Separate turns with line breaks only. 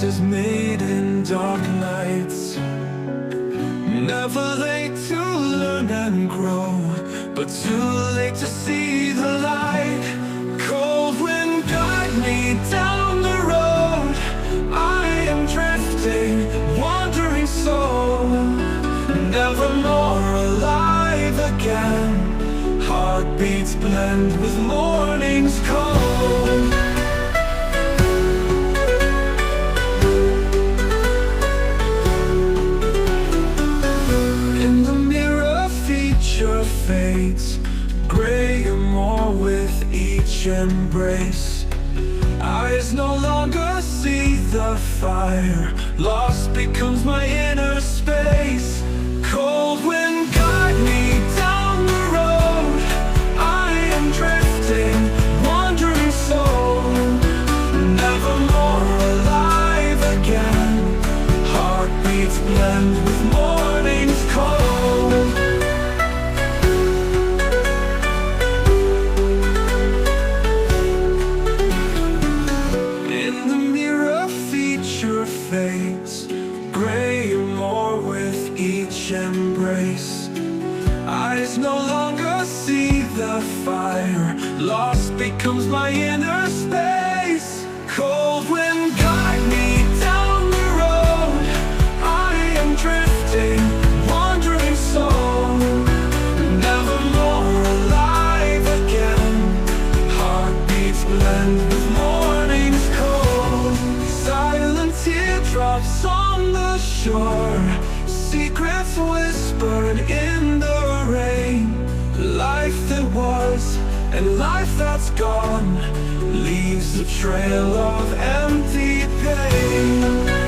is made in dark nights. Never late to learn and grow, but too late to see the light. Cold wind guide me down the road. I am drifting, wandering soul, never more alive again. Heartbeats blend with morning's cold. In the mirror feature fades, gray and more with each embrace. Eyes no longer see the fire, lost becomes my inner space. Cold wind guide me down the road. I am drifting, wandering soul, never more alive again. Heartbeats blend with morning's cold. In the mirror feature fades, gray and more with each embrace. Eyes no longer see the fire, lost becomes my inner space. Cold wind guide me down the road. I am drifting, wandering soul, never more alive again. Heartbeats blend with morning's cold. Silent teardrops on the shore, secrets whispered in the rain. Life that was and life that's gone leaves a trail of empty pain.